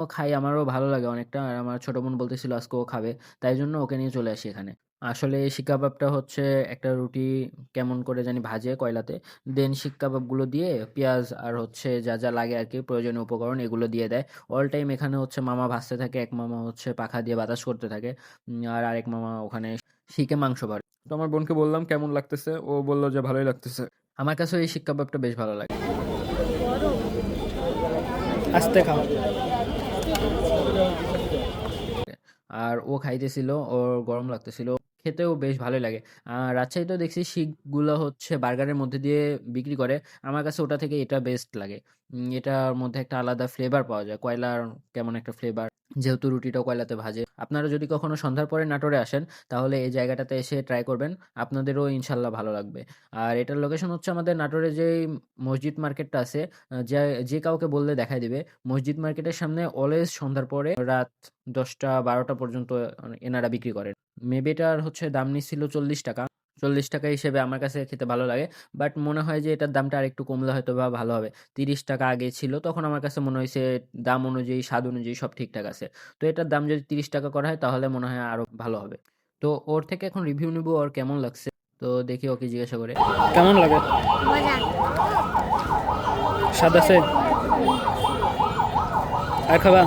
ও খাই, আমারও ভালো লাগে অনেকটা। আর আমার ছোট বোন বলতেছিল আজকে ও খাবে। তাই জন্য ওকে নিয়ে চলে আসি এখানে। আসলে এই শিক কাবাবটা হচ্ছে একটা রুটি কেমন করে জানি ভাজে কয়লাতে। দেন শিক কাবাবগুলো দিয়ে পেঁয়াজ আর হচ্ছে যা লাগে আরকি প্রয়োজনীয় উপকরণ এগুলো দিয়ে দেয়। অল টাইম এখানে হচ্ছে মামা ভাজতে থাকে, এক মামা হচ্ছে পাখা দিয়ে বাতাস করতে থাকে। আর আরেক মামা ওখানে শিকে মাংস ভাজে। তো আমার বোনকে বললাম কেমন লাগতেছে? ও বলল যে ভালোই লাগতেছে। আমার কাছেও এই শিক কাবাবটা বেশ ভালো লাগে। আস্তে খাও। আর ও খাইতেছিল, ওর গরম লাগতেছিল। খেতেও বেশ ভালোই লাগে। রাজশাহীতেও দেখছি শিকগুলো হচ্ছে বার্গারের মধ্যে দিয়ে বিক্রি করে। আমার কাছে ওটা থেকে এটা বেস্ট লাগে। এটার মধ্যে একটা আলাদা ফ্লেভার পাওয়া যায়। কয়লার কেমন একটা ফ্লেভার। যেহেতু রুটিটাও কয়লাতে ভাজে। আপনারা যদি কখনো সন্ধ্যার পরে নাটোরে আসেন, তাহলে এই জায়গাটাতে এসে ট্রাই করবেন। আপনাদেরও ইনশাল্লাহ ভালো লাগবে। আর এটার লোকেশন হচ্ছে আমাদের নাটোরে যেই মসজিদ মার্কেটটা আছে, যে যে কাউকে বললে দেখায় দিবে। মসজিদ মার্কেটের সামনে অলওয়েজ সন্ধ্যার পরে রাত ১০টা-১২টা পর্যন্ত এনারা বিক্রি করেন। মেবি এটার হচ্ছে দাম নিচ্ছিল ৳৪০। ৳৪০ হিসেবে আমার কাছে খেতে ভালো লাগে। বাট মনে হয় যে এটার দামটা আরেকটু কমলে হয়তোবা ভালো হবে। ৳৩০ আগে ছিল। তখন আমার কাছে মনে হইছে দাম অনুযায়ী, স্বাদ অনুযায়ী সব ঠিকঠাক আছে। তো এটার দাম যদি ৳৩০ করা হয় তাহলে মনে হয় আরো ভালো হবে। তো ওর থেকে এখন রিভিউ নিবো ওর কেমন লাগছে। তো দেখি ওকে জিজ্ঞাসা করে। কেমন লাগে? মজা। স্বাদ আছে? আর খাবা?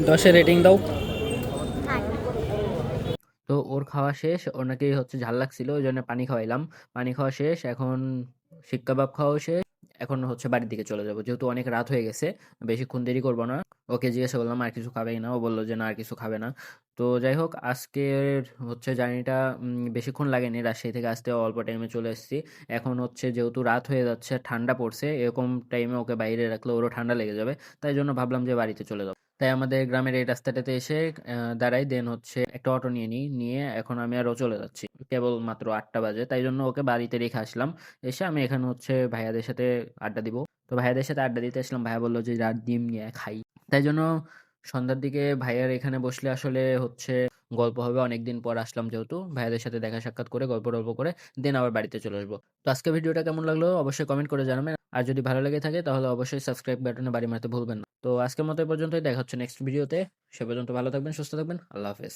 ১০ এ রেটিং দাও। তো ওর খাওয়া শেষ। ওর নাকি হচ্ছে ঝাল লাগছিল। ওইজন্য পানি খাওয়াইলাম। পানি খাওয়া শেষ। এখন শিক কাবাব খাওয়াও শেষ। এখন হচ্ছে বাড়ির দিকে চলে যাবো। যেহেতু অনেক রাত হয়ে গেছে, বেশিক্ষণ দেরি করব না। ওকে জিজ্ঞাসা করলাম আর কিছু খাবে কিনা? ও বলল যে না আর কিছু খাবে না। তো যাই হোক আজকের হচ্ছে জার্নিটা বেশিক্ষণ লাগেনি। রাজশাহী থেকে আসতে অল্প টাইমে চলে এসেছি। এখন হচ্ছে যেহেতু রাত হয়ে যাচ্ছে, ঠান্ডা পড়ছে। এরকম টাইমে ওকে বাইরে রাখলে ওরও ঠান্ডা লেগে যাবে। তাই জন্য ভাবলাম যে বাড়িতে চলে যাব। তাই আমাদের গ্রামের এই রাস্তাটাতে এসে দাঁড়াই। দেন হচ্ছে একটা অটো নিয়ে নিই। নিয়ে এখন আমি আর ও চলে যাচ্ছি। কেবল মাত্র ৮টা বাজে। তাই জন্য ওকে বাড়িতে রেখে আসলাম। এসে আমি এখানে হচ্ছে ভাইয়াদের সাথে আড্ডা দিব। তো ভাইয়াদের সাথে আড্ডা দিতে আসলাম। ভাইয়া বলল যে রাত ডিম নিয়ে আয়, খাই। তাই জন্য সন্ধ্যার দিকে ভাইয়ার এখানে বসলে আসলে হচ্ছে গল্প হবে। অনেকদিন পর আসলাম যেহেতু, ভাইয়াদের সাথে দেখা সাক্ষাৎ করে গল্প-টল্প করে দেন আবার বাড়িতে চলে আসবো। তো আজকের ভিডিওটা কেমন লাগলো অবশ্যই কমেন্ট করে জানাবেন। আর যদি ভালো লেগে থাকে তাহলে অবশ্যই সাবস্ক্রাইব বাটনে বাড়ি মারতে ভুলবেন না। তো আজকের মতো এই পর্যন্তই। দেখা হচ্ছে নেক্সট ভিডিওতে। সে পর্যন্ত ভালো থাকবেন, সুস্থ থাকবেন। আল্লাহ হাফেজ।